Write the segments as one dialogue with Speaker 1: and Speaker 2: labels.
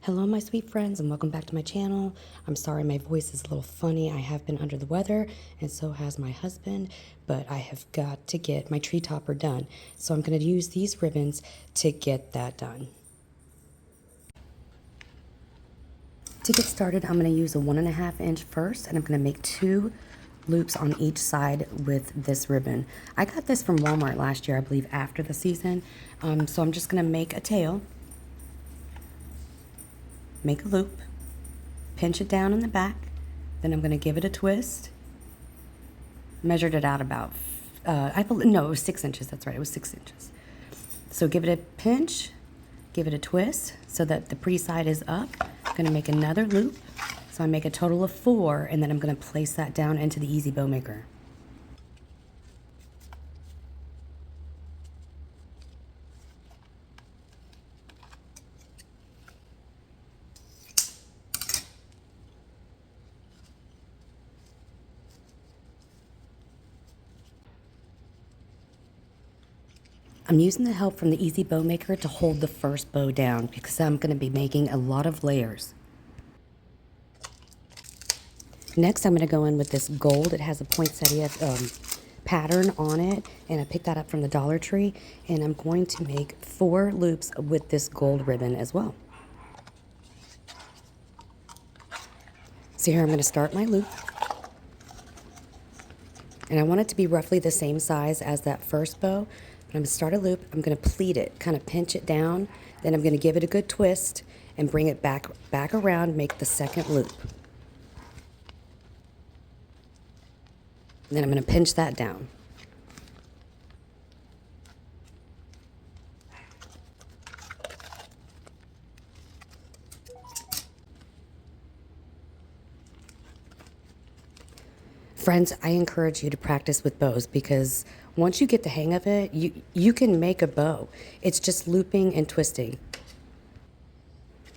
Speaker 1: Hello my sweet friends and welcome back to my channel. I'm sorry my voice is a little funny. I have been under the weather and so has my husband, but I have got to get my tree topper done. So I'm going to use these ribbons to get that done. To get started, I'm going to use a 1.5 inch first, and I'm going to make 2 loops on each side with this ribbon. I got this from Walmart last year, I believe, after the season. So I'm just going to make a tail. Make a loop, pinch it down in the back, then I'm going to give it a twist. Measured it out about, no, it was 6 inches, that's right, it was 6 inches. So give it a pinch, give it a twist so that the pretty side is up. I'm going to make another loop, so I make a total of 4, and then I'm going to place that down into the Easy Bow Maker. I'm using the help from the Easy Bow Maker to hold the first bow down because I'm going to be making a lot of layers. Next, I'm going to go in with this gold. It has a poinsettia pattern on it, and I picked that up from the Dollar Tree, and I'm going to make 4 loops with this gold ribbon as well. So here I'm going to start my loop, and I want it to be roughly the same size as that first bow. But I'm going to start a loop, I'm going to pleat it, kind of pinch it down, then I'm going to give it a good twist and bring it back around, make the second loop. And then I'm going to pinch that down. Friends, I encourage you to practice with bows because once you get the hang of it, you can make a bow. It's just looping and twisting.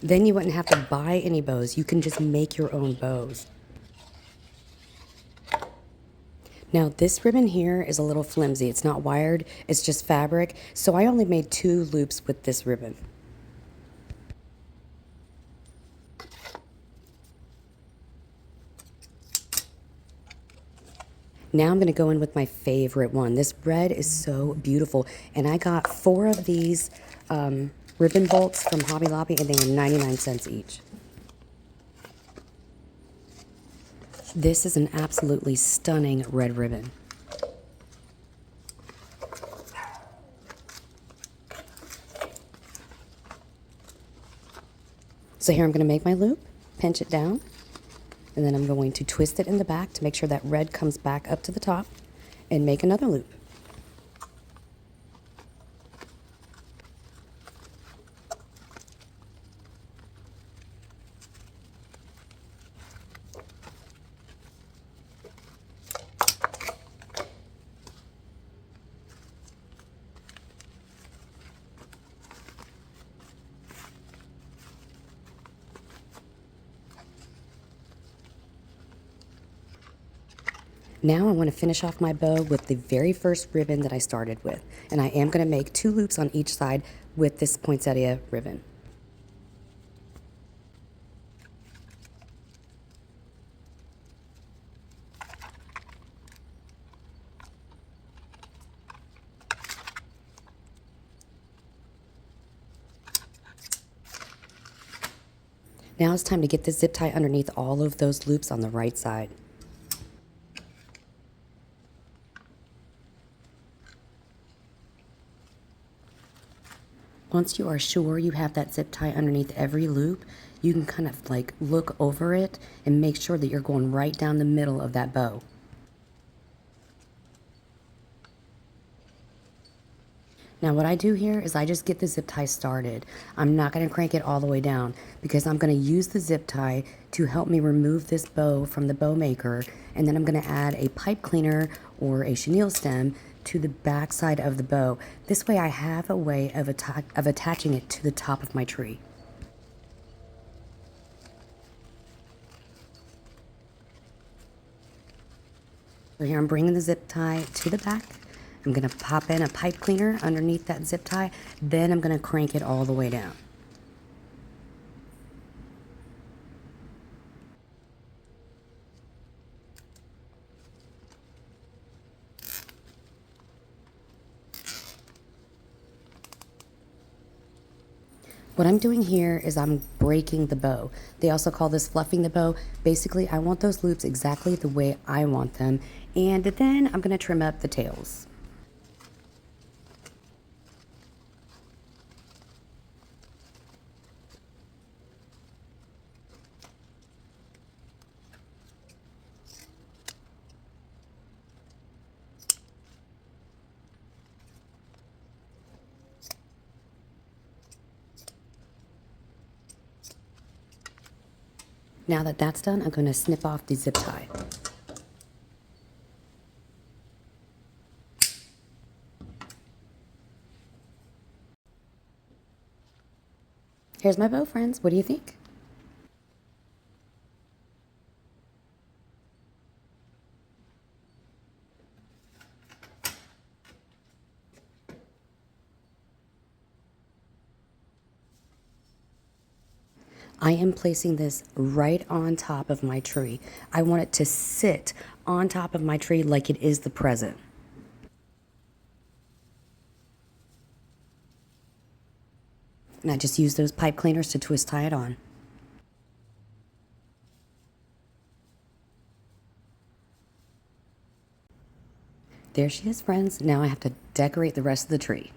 Speaker 1: Then you wouldn't have to buy any bows. You can just make your own bows. Now this ribbon here is a little flimsy. It's not wired, it's just fabric. So I only made 2 loops with this ribbon. Now I'm going to go in with my favorite one. This red is so beautiful. And I got 4 of these ribbon bolts from Hobby Lobby, and they were 99 cents each. This is an absolutely stunning red ribbon. So here I'm going to make my loop, pinch it down, and then I'm going to twist it in the back to make sure that red comes back up to the top, and make another loop. Now I want to finish off my bow with the very first ribbon that I started with. And I am going to make 2 loops on each side with this poinsettia ribbon. Now it's time to get the zip tie underneath all of those loops on the right side. Once you are sure you have that zip tie underneath every loop, you can kind of like look over it and make sure that you're going right down the middle of that bow. Now what I do here is I just get the zip tie started. I'm not going to crank it all the way down because I'm going to use the zip tie to help me remove this bow from the bow maker, and then I'm going to add a pipe cleaner or a chenille stem to the back side of the bow. This way I have a way of attaching it to the top of my tree. So here I'm bringing the zip tie to the back. I'm going to pop in a pipe cleaner underneath that zip tie, then I'm going to crank it all the way down. What I'm doing here is I'm breaking the bow. They also call this fluffing the bow. Basically, I want those loops exactly the way I want them. And then I'm going to trim up the tails. Now that that's done, I'm going to snip off the zip tie. Here's my bow, friends. What do you think? I am placing this right on top of my tree. I want it to sit on top of my tree like it is the present. And I just use those pipe cleaners to twist tie it on. There she is, friends. Now I have to decorate the rest of the tree.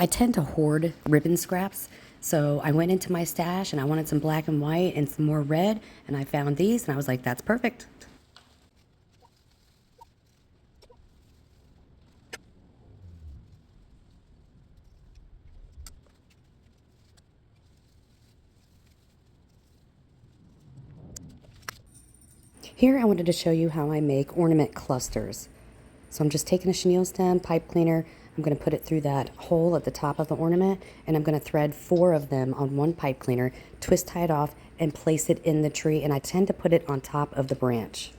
Speaker 1: I tend to hoard ribbon scraps, so I went into my stash and I wanted some black and white and some more red, and I found these and I was like, that's perfect. Here I wanted to show you how I make ornament clusters. So I'm just taking a chenille stem, pipe cleaner, I'm going to put it through that hole at the top of the ornament, and I'm going to thread 4 of them on one pipe cleaner, twist tie it off, and place it in the tree, and I tend to put it on top of the branch.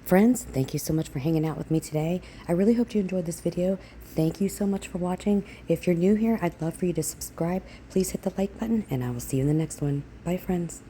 Speaker 1: Friends, thank you so much for hanging out with me today. I really hope you enjoyed this video. Thank you so much for watching. If you're new here, I'd love for you to subscribe. Please hit the like button, and I will see you in the next one. Bye, friends.